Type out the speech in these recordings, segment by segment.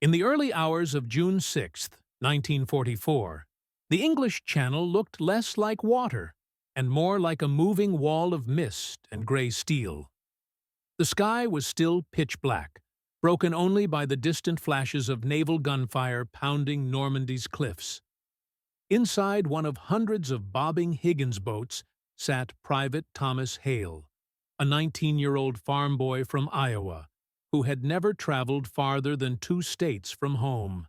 In the early hours of June 6, 1944, the English Channel looked less like water and more like a moving wall of mist and gray steel. The sky was still pitch black, broken only by the distant flashes of naval gunfire pounding Normandy's cliffs. Inside one of hundreds of bobbing Higgins boats sat Private Thomas Hale, a 19-year-old farm boy from Iowa who had never traveled farther than 2 states from home.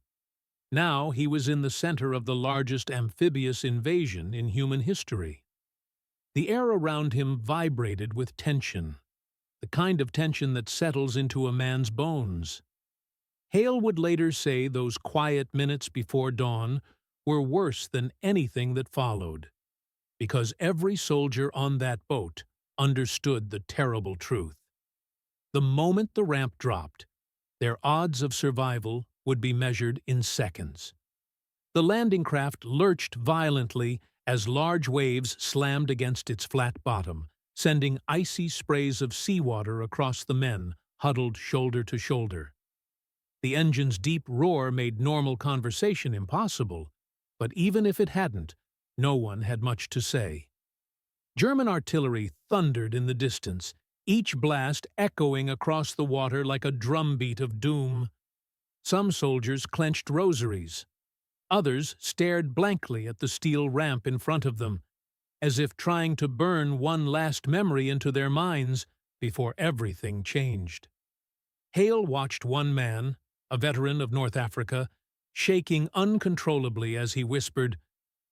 Now he was in the center of the largest amphibious invasion in human history. The air around him vibrated with tension, the kind of tension that settles into a man's bones. Hale would later say those quiet minutes before dawn were worse than anything that followed, because every soldier on that boat understood the terrible truth. The moment the ramp dropped, their odds of survival would be measured in seconds. The landing craft lurched violently as large waves slammed against its flat bottom, sending icy sprays of seawater across the men, huddled shoulder to shoulder. The engine's deep roar made normal conversation impossible, but even if it hadn't, no one had much to say. German artillery thundered in the distance, each blast echoing across the water like a drumbeat of doom. Some soldiers clenched rosaries. Others stared blankly at the steel ramp in front of them, as if trying to burn one last memory into their minds before everything changed. Hale watched one man, a veteran of North Africa, shaking uncontrollably as he whispered,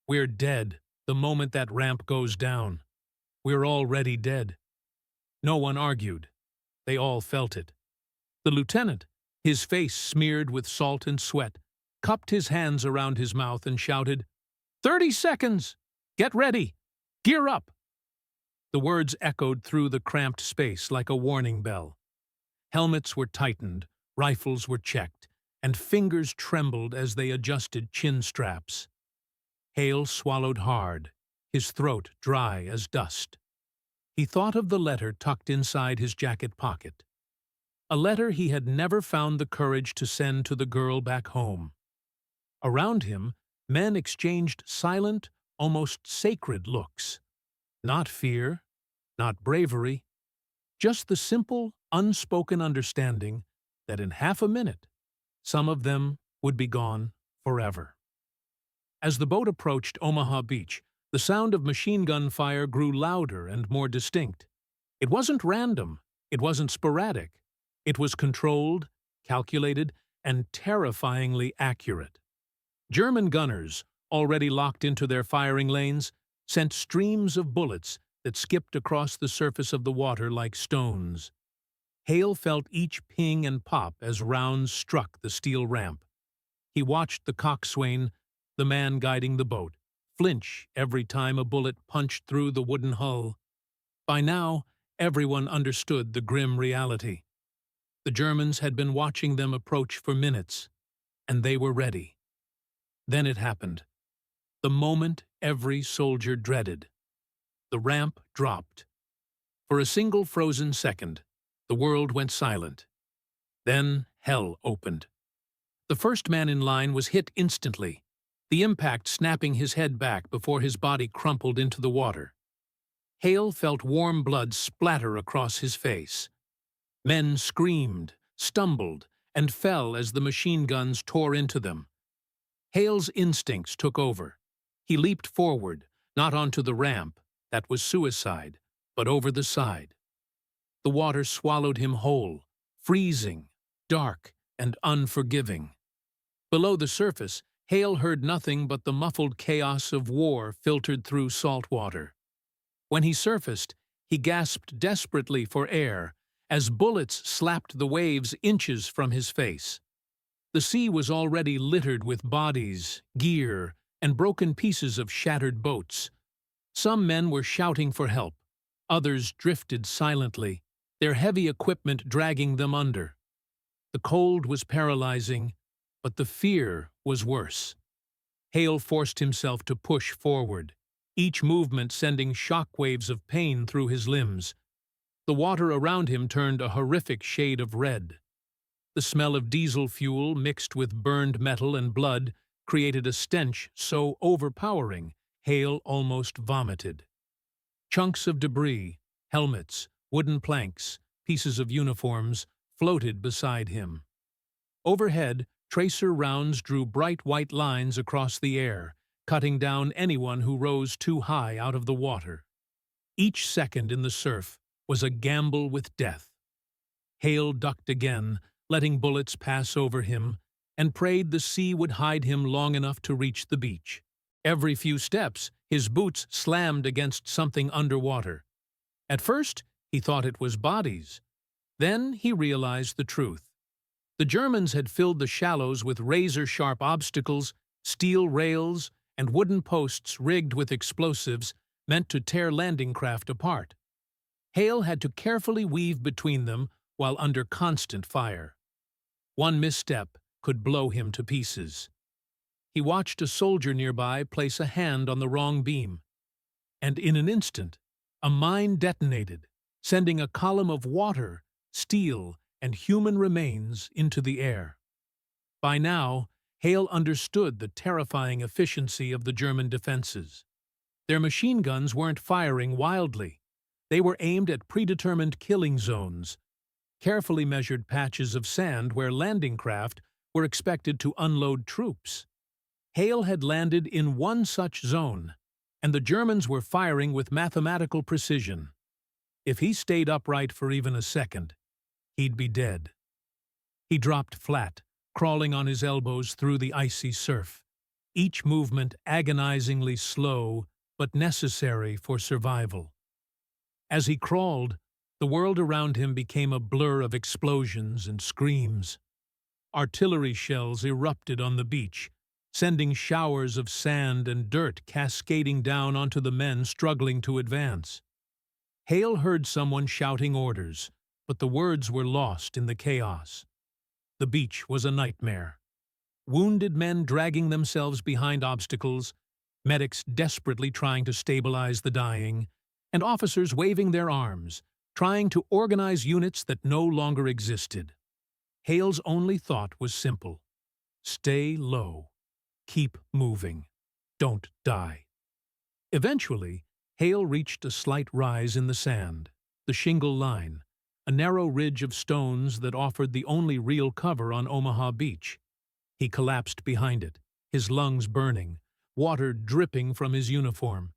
"We're dead the moment that ramp goes down. We're already dead." No one argued. They all felt it. The lieutenant, his face smeared with salt and sweat, cupped his hands around his mouth and shouted, "30 seconds! Get ready! Gear up!" The words echoed through the cramped space like a warning bell. Helmets were tightened, rifles were checked, and fingers trembled as they adjusted chin straps. Hale swallowed hard, his throat dry as dust. He thought of the letter tucked inside his jacket pocket. A letter he had never found the courage to send to the girl back home. Around him, men exchanged silent, almost sacred looks. Not fear, not bravery, just the simple, unspoken understanding that in half a minute, some of them would be gone forever. As the boat approached Omaha Beach, the sound of machine gun fire grew louder and more distinct. It wasn't random, it wasn't sporadic. It was controlled, calculated, and terrifyingly accurate. German gunners, already locked into their firing lanes, sent streams of bullets that skipped across the surface of the water like stones. Hale felt each ping and pop as rounds struck the steel ramp. He watched the coxswain, the man guiding the boat, flinch every time a bullet punched through the wooden hull. By now, everyone understood the grim reality. The Germans had been watching them approach for minutes, and they were ready. Then it happened. The moment every soldier dreaded. The ramp dropped. For a single frozen second, the world went silent. Then hell opened. The first man in line was hit instantly, the impact snapping his head back before his body crumpled into the water. Hale felt warm blood splatter across his face. Men screamed, stumbled, and fell as the machine guns tore into them. Hale's instincts took over. He leaped forward, not onto the ramp, that was suicide, but over the side. The water swallowed him whole, freezing, dark, and unforgiving. Below the surface, Hale heard nothing but the muffled chaos of war filtered through salt water. When he surfaced, he gasped desperately for air as bullets slapped the waves inches from his face. The sea was already littered with bodies, gear, and broken pieces of shattered boats. Some men were shouting for help. Others drifted silently, their heavy equipment dragging them under. The cold was paralyzing, but the fear was worse. Hale forced himself to push forward, each movement sending shock waves of pain through his limbs. The water around him turned a horrific shade of red. The smell of diesel fuel mixed with burned metal and blood created a stench so overpowering, Hale almost vomited. Chunks of debris, helmets, wooden planks, pieces of uniforms, floated beside him. Overhead, tracer rounds drew bright white lines across the air, cutting down anyone who rose too high out of the water. Each second in the surf was a gamble with death. Hale ducked again, letting bullets pass over him, and prayed the sea would hide him long enough to reach the beach. Every few steps, his boots slammed against something underwater. At first, he thought it was bodies. Then he realized the truth. The Germans had filled the shallows with razor-sharp obstacles, steel rails, and wooden posts rigged with explosives meant to tear landing craft apart. Hale had to carefully weave between them while under constant fire. One misstep could blow him to pieces. He watched a soldier nearby place a hand on the wrong beam, and in an instant, a mine detonated, sending a column of water, steel, and human remains into the air. By now, Hale understood the terrifying efficiency of the German defenses. Their machine guns weren't firing wildly. They were aimed at predetermined killing zones, carefully measured patches of sand where landing craft were expected to unload troops. Hale had landed in one such zone, and the Germans were firing with mathematical precision. If he stayed upright for even a second, he'd be dead. He dropped flat, crawling on his elbows through the icy surf, each movement agonizingly slow but necessary for survival. As he crawled, the world around him became a blur of explosions and screams. Artillery shells erupted on the beach, sending showers of sand and dirt cascading down onto the men struggling to advance. Hale heard someone shouting orders, but the words were lost in the chaos. The beach was a nightmare. Wounded men dragging themselves behind obstacles, medics desperately trying to stabilize the dying, and officers waving their arms, trying to organize units that no longer existed. Hale's only thought was simple: stay low. Keep moving. Don't die. Eventually, Hale reached a slight rise in the sand, the shingle line, a narrow ridge of stones that offered the only real cover on Omaha Beach. He collapsed behind it, his lungs burning, water dripping from his uniform.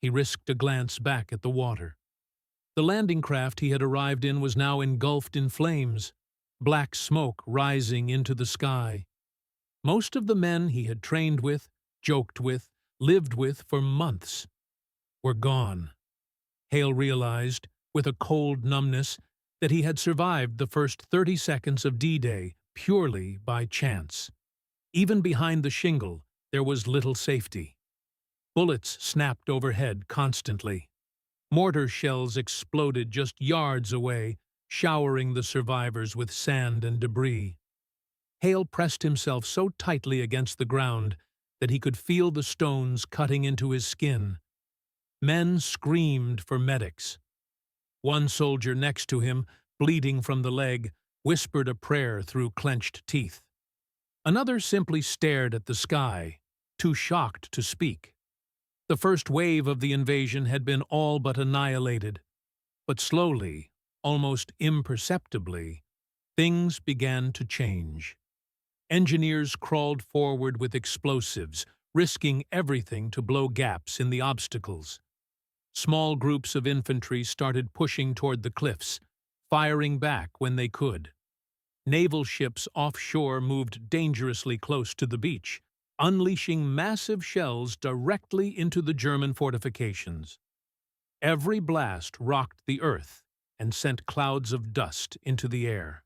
He risked a glance back at the water. The landing craft he had arrived in was now engulfed in flames, black smoke rising into the sky. Most of the men he had trained with, joked with, lived with for months were gone. Hale realized, with a cold numbness, that he had survived the first 30 seconds of D-Day purely by chance. Even behind the shingle, there was little safety. Bullets snapped overhead constantly. Mortar shells exploded just yards away, showering the survivors with sand and debris. Hale pressed himself so tightly against the ground that he could feel the stones cutting into his skin. Men screamed for medics. One soldier next to him, bleeding from the leg, whispered a prayer through clenched teeth. Another simply stared at the sky, too shocked to speak. The first wave of the invasion had been all but annihilated, but slowly, almost imperceptibly, things began to change. Engineers crawled forward with explosives, risking everything to blow gaps in the obstacles. Small groups of infantry started pushing toward the cliffs, firing back when they could. Naval ships offshore moved dangerously close to the beach, unleashing massive shells directly into the German fortifications. Every blast rocked the earth and sent clouds of dust into the air.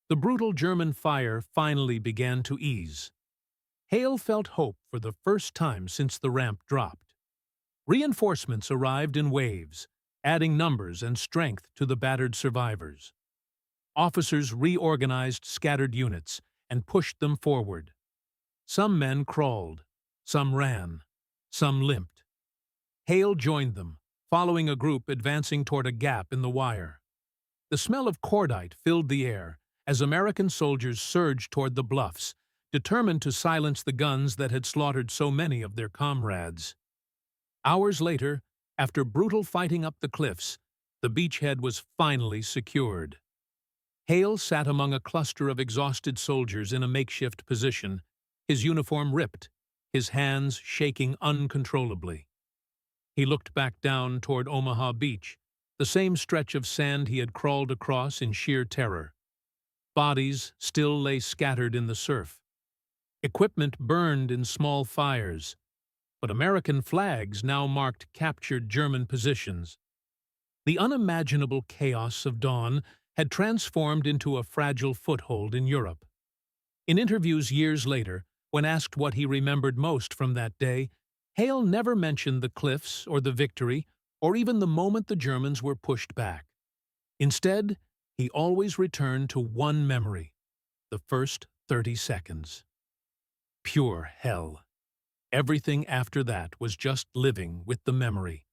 The brutal German fire finally began to ease. Hale felt hope for the first time since the ramp dropped. Reinforcements arrived in waves, adding numbers and strength to the battered survivors. Officers reorganized scattered units and pushed them forward. Some men crawled, some ran, some limped. Hale joined them, following a group advancing toward a gap in the wire. The smell of cordite filled the air, as American soldiers surged toward the bluffs, determined to silence the guns that had slaughtered so many of their comrades. Hours later, after brutal fighting up the cliffs, the beachhead was finally secured. Hale sat among a cluster of exhausted soldiers in a makeshift position, his uniform ripped, his hands shaking uncontrollably. He looked back down toward Omaha Beach, the same stretch of sand he had crawled across in sheer terror. Bodies still lay scattered in the surf. Equipment burned in small fires, but American flags now marked captured German positions. The unimaginable chaos of dawn had transformed into a fragile foothold in Europe. In interviews years later, when asked what he remembered most from that day, Hale never mentioned the cliffs or the victory, or even the moment the Germans were pushed back. Instead, he always returned to one memory: the first 30 seconds. Pure hell. Everything after that was just living with the memory.